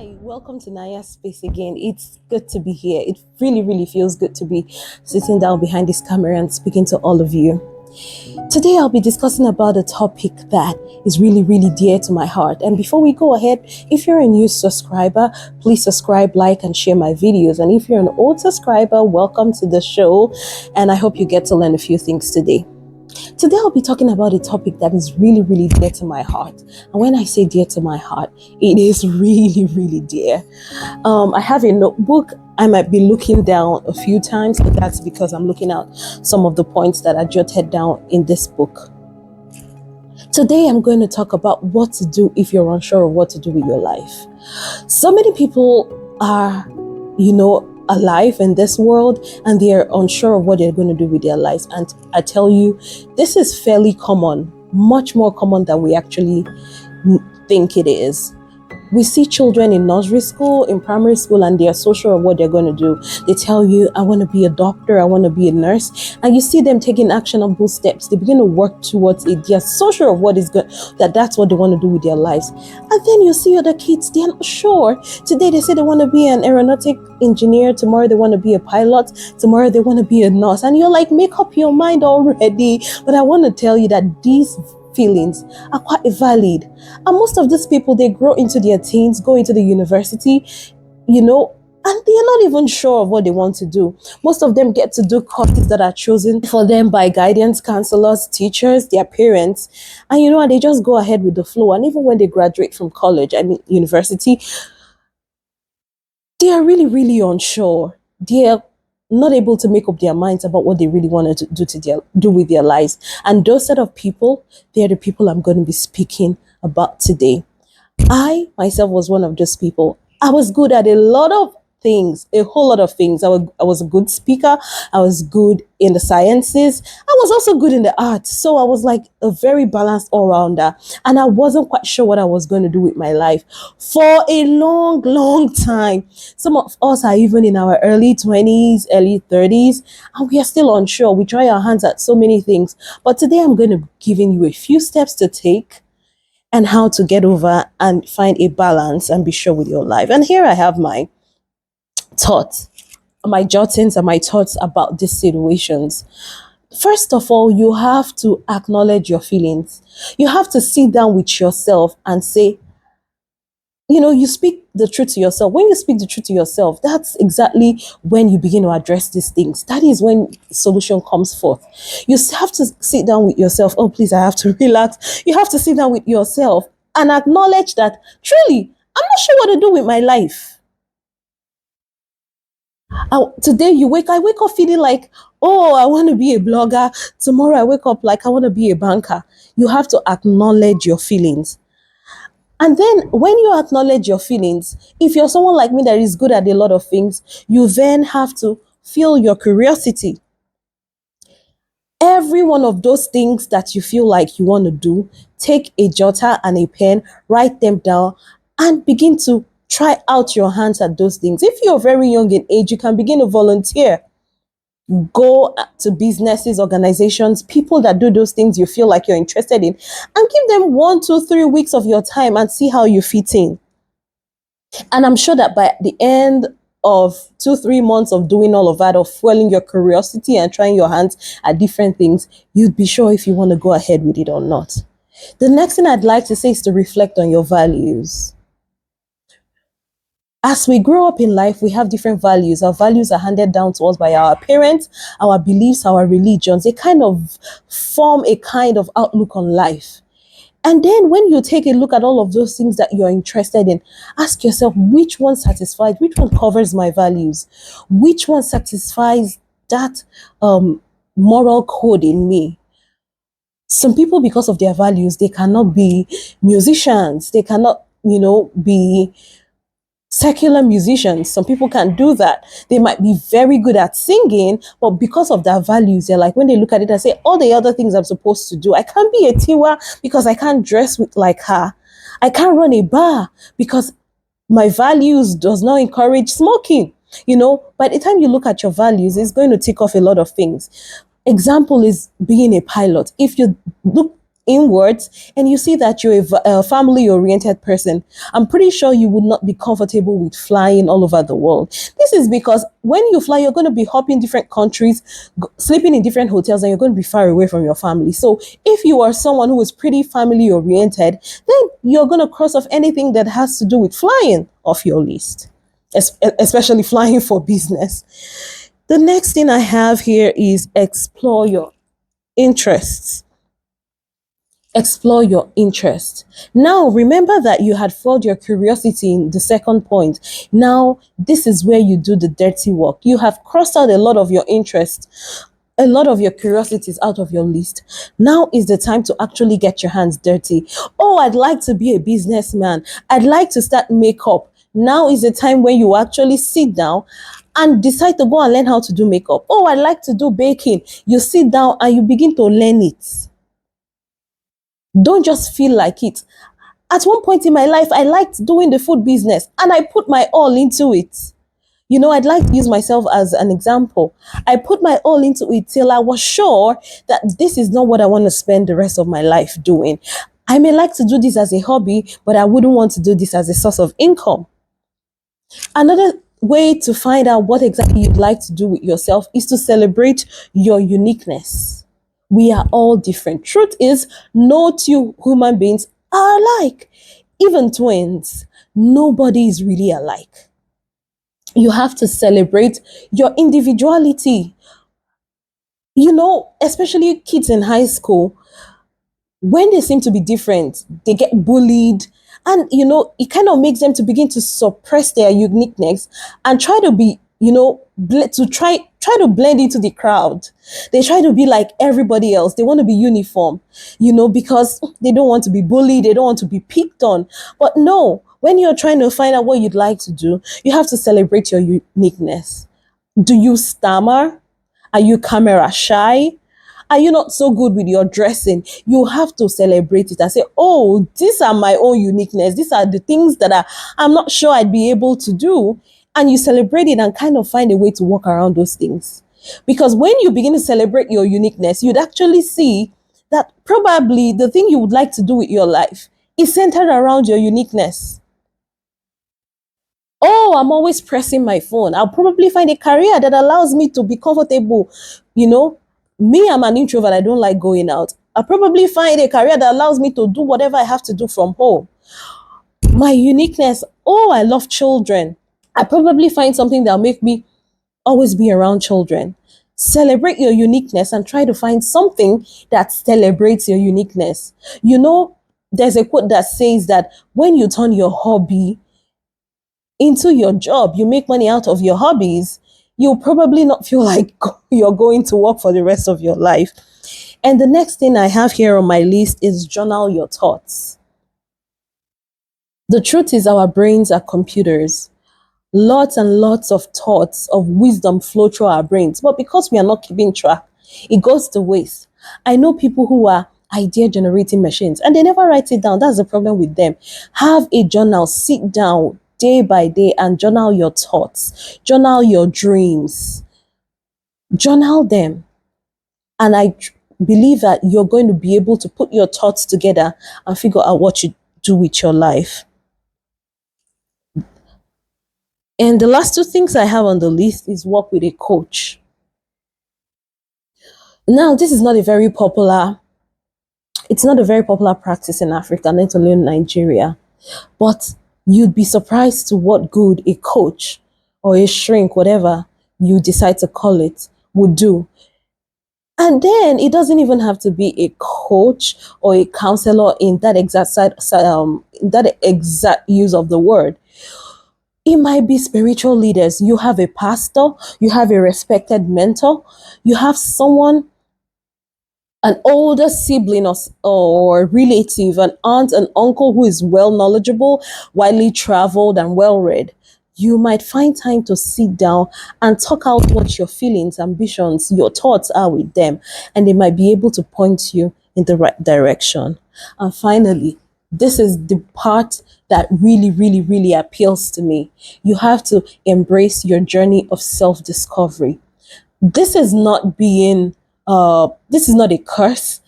Hi, welcome to NANYA'S space again. It's good to be here. It really, really feels good to be sitting down behind this camera and speaking to all of you. Today, I'll be discussing about a topic that is really, really dear to my heart. And before we go ahead, if you're a new subscriber, please subscribe, like, and share my videos. And if you're an old subscriber, welcome to the show. And I hope you get to learn a few things today. Today, I'll be talking about a topic that is really, really dear to my heart. And when I say dear to my heart, it is really, really dear. I have a notebook. I might be looking down a few times, but that's because I'm looking at some of the points that I jotted down in this book. Today, I'm going to talk about what to do if you're unsure of what to do with your life. So many people are, alive in this world and they're unsure of what they're going to do with their lives. And I tell you, this is fairly common, much more common than we actually think it is. We see children in nursery school, in primary school, and they are so sure of what they're going to do. They tell you, I want to be a doctor, I want to be a nurse. And you see them taking actionable steps. They begin to work towards it. They are so sure of what is good, that's what they want to do with their lives. And then you see other kids, they're not sure. Today they say they want to be an aeronautic engineer. Tomorrow they want to be a pilot. Tomorrow they want to be a nurse. And you're like, make up your mind already. But I want to tell you that these feelings are quite valid. And most of these people, they grow into their teens, go into the university, and they're not even sure of what they want to do. Most of them get to do courses that are chosen for them by guidance counselors, teachers, their parents. And they just go ahead with the flow. And even when they graduate from college, university, they are really, really unsure. They're not able to make up their minds about what they really wanted to do with their lives. And those set of people, they're the people I'm going to be speaking about today. I myself was one of those people. I was good at a lot of things, a whole lot of things. I was a good speaker. I was good in the sciences. I was also good in the arts. So I was like a very balanced all-rounder. And I wasn't quite sure what I was going to do with my life for a long, long time. Some of us are even in our early 20s, early 30s, and we are still unsure. We try our hands at so many things. But today I'm going to be giving you a few steps to take and how to get over and find a balance and be sure with your life. And here I have my thoughts, my jottings and my thoughts about these situations. First of all, you have to acknowledge your feelings. You have to sit down with yourself and say, you speak the truth to yourself. When you speak the truth to yourself, that's exactly when you begin to address these things. That is when solution comes forth. You have to sit down with yourself. Oh, please, I have to relax. You have to sit down with yourself and acknowledge that truly, I'm not sure what to do with my life. Today I wake up feeling like, oh, I want to be a blogger. Tomorrow I wake up like I want to be a banker. You have to acknowledge your feelings. And then when you acknowledge your feelings, if you're someone like me that is good at a lot of things, you then have to feel your curiosity. Every one of those things that you feel like you want to do, take a jotter and a pen, write them down, and begin to try out your hands at those things. If you're very young in age, you can begin to volunteer. Go to businesses, organizations, people that do those things you feel like you're interested in, and give them 1, 2, 3 weeks of your time and see how you fit in. And I'm sure that by the end of 2, 3 months of doing all of that, of fueling your curiosity and trying your hands at different things, you'd be sure if you want to go ahead with it or not. The next thing I'd like to say is to reflect on your values. As we grow up in life, we have different values. Our values are handed down to us by our parents, our beliefs, our religions. They kind of form a kind of outlook on life. And then when you take a look at all of those things that you're interested in, ask yourself, which one satisfies, which one covers my values? Which one satisfies that moral code in me? Some people, because of their values, they cannot be musicians. They cannot, be secular musicians. Some people can't do that. They might be very good at singing, but because of their values, they're like, when they look at it and say, all the other things I'm supposed to do, I can't be a tiwa because I can't dress like her. I can't run a bar because my values does not encourage smoking. By the time you look at your values, it's going to tick off a lot of things. Example is being a pilot. If you look inwards and you see that you're a family oriented person, I'm pretty sure you would not be comfortable with flying all over the world. This is because when you fly, you're going to be hopping different countries, sleeping in different hotels, and you're going to be far away from your family. So if you are someone who is pretty family oriented, then you're going to cross off anything that has to do with flying off your list, especially flying for business. The next thing I have here is explore your interests. Explore your interest. Now, remember that you had followed your curiosity in the second point. Now, this is where you do the dirty work. You have crossed out a lot of your interest, a lot of your curiosities out of your list. Now is the time to actually get your hands dirty. Oh, I'd like to be a businessman. I'd like to start makeup. Now is the time when you actually sit down and decide to go and learn how to do makeup. Oh, I'd like to do baking. You sit down and you begin to learn it. Don't just feel like it. At one point in my life, I liked doing the food business and I put my all into it. You know, I'd like to use myself as an example. I put my all into it till I was sure that this is not what I want to spend the rest of my life doing. I may like to do this as a hobby, but I wouldn't want to do this as a source of income. Another way to find out what exactly you'd like to do with yourself is to celebrate your uniqueness. We are all different. Truth is, no two human beings are alike. Even twins, nobody is really alike. You have to celebrate your individuality. You know, especially kids in high school, when they seem to be different, they get bullied. And, you know, it kind of makes them to begin to suppress their uniqueness and try to be, you know, try to blend into the crowd. They try to be like everybody else. They want to be uniform, you know, because they don't want to be bullied. They don't want to be picked on. But no, when you're trying to find out what you'd like to do, you have to celebrate your uniqueness. Do you stammer? Are you camera shy? Are you not so good with your dressing? You have to celebrate it and say, oh, these are my own uniqueness. These are the things that I'm not sure I'd be able to do. And you celebrate it and kind of find a way to work around those things. Because when you begin to celebrate your uniqueness, you'd actually see that probably the thing you would like to do with your life is centered around your uniqueness. Oh, I'm always pressing my phone. I'll probably find a career that allows me to be comfortable. You know, me, I'm an introvert. I don't like going out. I'll probably find a career that allows me to do whatever I have to do from home. My uniqueness. Oh, I love children. I probably find something that'll make me always be around children. Celebrate your uniqueness and try to find something that celebrates your uniqueness. You know, there's a quote that says that when you turn your hobby into your job, you make money out of your hobbies, you'll probably not feel like you're going to work for the rest of your life. And the next thing I have here on my list is journal your thoughts. The truth is, our brains are computers. Lots and lots of thoughts of wisdom flow through our brains, but because we are not keeping track, it goes to waste. I know people who are idea generating machines and they never write it down. That's the problem with them. Have a journal, sit down day by day and journal your thoughts, journal your dreams, journal them. And I believe that you're going to be able to put your thoughts together and figure out what you do with your life. And the last two things I have on the list is work with a coach. Now, this is not a very popular, it's not a very popular practice in Africa, not only in Nigeria, but you'd be surprised to what good a coach or a shrink, whatever you decide to call it, would do. And then it doesn't even have to be a coach or a counselor in that in that exact use of the word. It might be spiritual leaders. You have a pastor, you have a respected mentor, you have someone, an older sibling or relative, an aunt, an uncle who is well knowledgeable, widely traveled, and well read. You might find time to sit down and talk out what your feelings, ambitions, your thoughts are with them, and they might be able to point you in the right direction. And finally, this is the part that really, really, really appeals to me. You have to embrace your journey of self-discovery. This is not being, this is not a curse.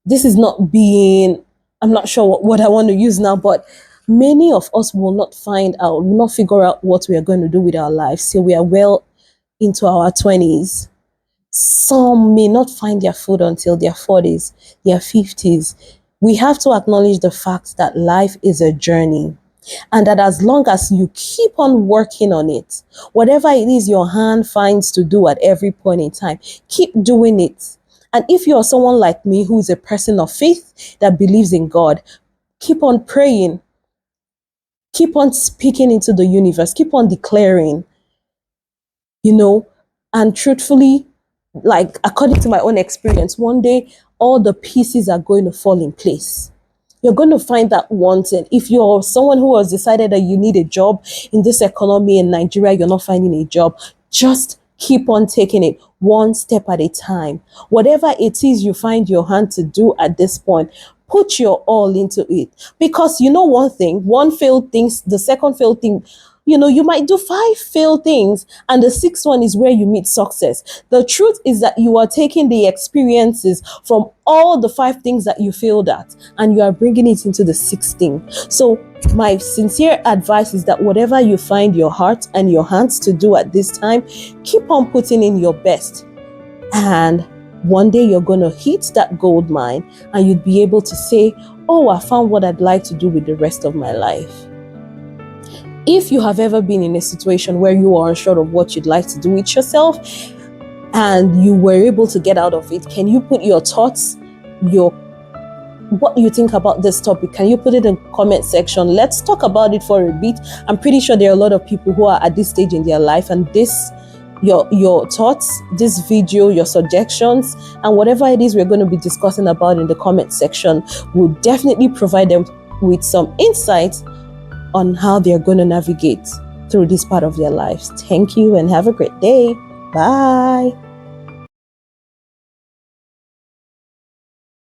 This is not being, I'm not sure what I want to use now, but many of us will not find out, will not figure out what we are going to do with our lives. So we are well into our 20s. Some may not find their food until their 40s, their 50s. We have to acknowledge the fact that life is a journey, and that as long as you keep on working on it, whatever it is your hand finds to do at every point in time, keep doing it. And if you're someone like me who is a person of faith that believes in God, keep on praying, keep on speaking into the universe, keep on declaring, you know, and truthfully, like according to my own experience, one day all the pieces are going to fall in place. You're going to find that one thing. If you're someone who has decided that you need a job in this economy in Nigeria, you're not finding a job, just keep on taking it one step at a time. Whatever it is you find your hand to do at this point, put your all into it. Because you know one thing, one failed thing, the second failed thing, you might do five failed things, and the sixth one is where you meet success. The truth is that you are taking the experiences from all the five things that you failed at, and you are bringing it into the sixth thing. So my sincere advice is that whatever you find your heart and your hands to do at this time, keep on putting in your best. And one day you're going to hit that gold mine, and you'd be able to say, oh, I found what I'd like to do with the rest of my life. If you have ever been in a situation where you are unsure of what you'd like to do with yourself and you were able to get out of it, can you put your thoughts, what you think about this topic, can you put it in the comment section? Let's talk about it for a bit. I'm pretty sure there are a lot of people who are at this stage in their life, and your thoughts, this video, your suggestions, and whatever it is we're going to be discussing about in the comment section will definitely provide them with some insights on how they're going to navigate through this part of their lives. Thank you and have a great day. Bye.